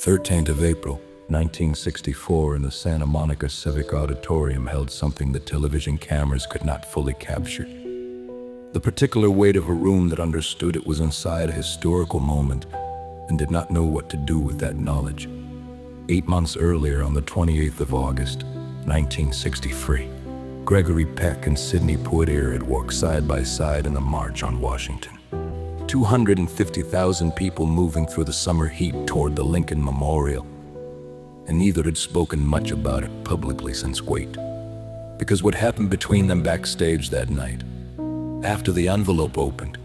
13th of April, 1964, in the Santa Monica Civic Auditorium held something that television cameras could not fully capture. The particular weight of a room that understood it was inside a historical moment and did not know what to do with that knowledge. 8 months earlier, on the 28th of August, 1963, Gregory Peck and Sidney Poitier had walked side by side in a march on Washington. 250,000 people moving through the summer heat toward the Lincoln Memorial, and neither had spoken much about it publicly since Wait. Because what happened between them backstage that night, after the envelope opened,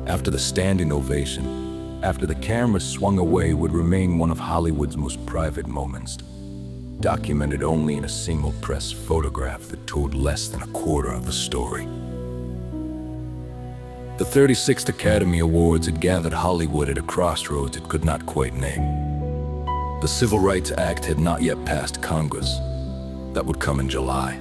after the standing ovation, after the camera swung away, would remain one of Hollywood's most private moments, documented only in a single press photograph that told less than a quarter of the story. The 36th Academy Awards had gathered Hollywood at a crossroads it could not quite name. The Civil Rights Act had not yet passed Congress. That would come in July.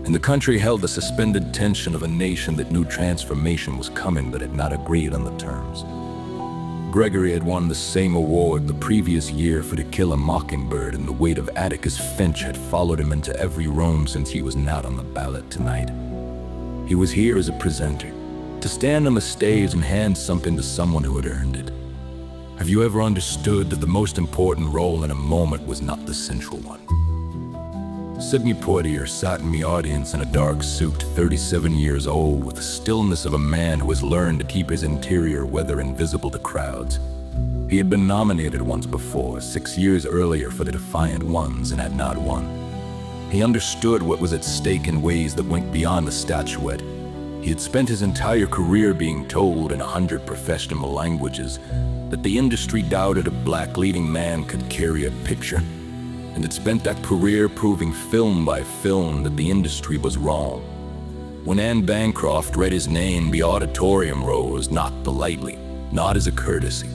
And the country held the suspended tension of a nation that knew transformation was coming but had not agreed on the terms. Gregory had won the same award the previous year for To Kill a Mockingbird, and the weight of Atticus Finch had followed him into every room since he was not on the ballot tonight. He was here as a presenter, to stand on the stage and hand something to someone who had earned it. Have you ever understood that the most important role in a moment was not the central one? Sidney Poitier sat in the audience in a dark suit, 37 years old, with the stillness of a man who has learned to keep his interior weather invisible to crowds. He had been nominated once before, 6 years earlier, for the Defiant Ones, and had not won. He understood what was at stake in ways that went beyond the statuette. He had spent his entire career being told in 100 professional languages that the industry doubted a black leading man could carry a picture, and had spent that career proving film by film that the industry was wrong. When Anne Bancroft read his name, the auditorium rose, not politely, not as a courtesy,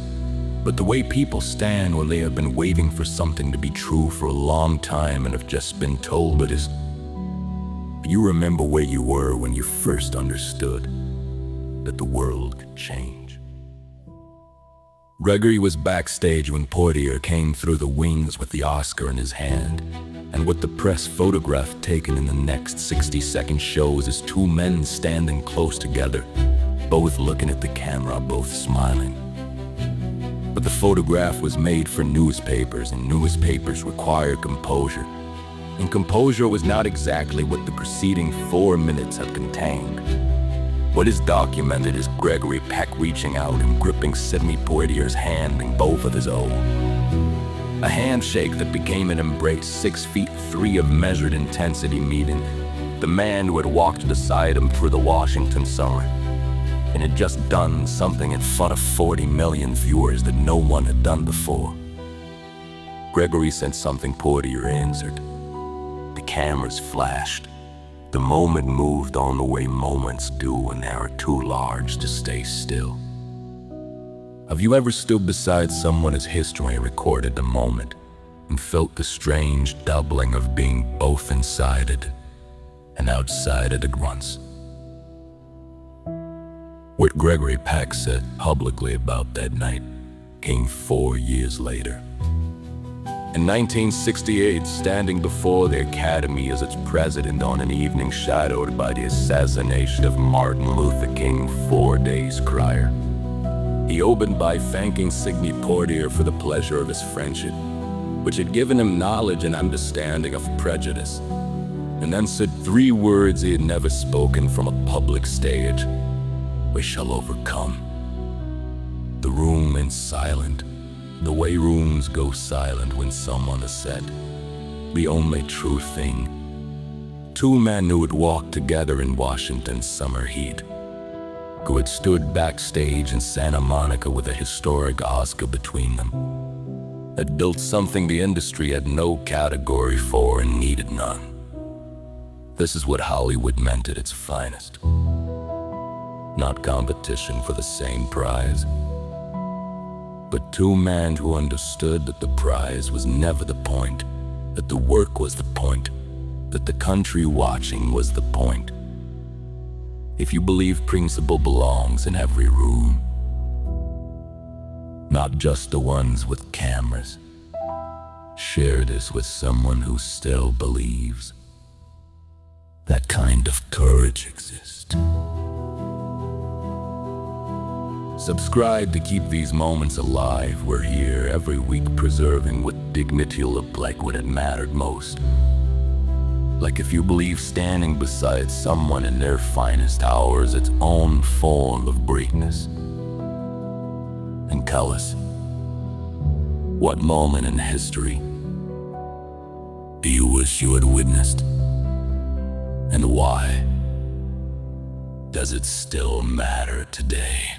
but the way people stand when they have been waiting for something to be true for a long time and have just been told it is. You remember where you were when you first understood that the world could change. Gregory was backstage when Poitier came through the wings with the Oscar in his hand, and what the press photograph taken in the next 60-second shows is two men standing close together, both looking at the camera, both smiling. But the photograph was made for newspapers, and newspapers require composure. And composure was not exactly what the preceding 4 minutes had contained. What is documented is Gregory Peck reaching out and gripping Sidney Poitier's hand in both of his own. A handshake that became an embrace, 6'3" of measured intensity, meeting the man who had walked beside him through the Washington summer and had just done something in front of 40 million viewers that no one had done before. Gregory said something. Poitier answered. The cameras flashed. The moment moved on the way moments do when they are too large to stay still. Have you ever stood beside someone as history recorded the moment and felt the strange doubling of being both inside it and outside it at once? What Gregory Peck said publicly about that night came 4 years later. In 1968, standing before the Academy as its president on an evening shadowed by the assassination of Martin Luther King 4 days prior, he opened by thanking Sidney Poitier for the pleasure of his friendship, which had given him knowledge and understanding of prejudice, and then said 3 words he had never spoken from a public stage: "We shall overcome." The room went silent, the way rooms go silent when someone has said the only true thing. 2 men who had walked together in Washington's summer heat, who had stood backstage in Santa Monica with a historic Oscar between them, had built something the industry had no category for and needed none. This is what Hollywood meant at its finest. Not competition for the same prize, but 2 men who understood that the prize was never the point, that the work was the point, that the country watching was the point. If you believe principle belongs in every room, not just the ones with cameras, Share this with someone who still believes that kind of courage exists. Subscribe to keep these moments alive. We're here every week preserving with dignity look like when it mattered most. Like if you believe standing beside someone in their finest hour is its own form of greatness. And tell us, what moment in history do you wish you had witnessed? And why does it still matter today?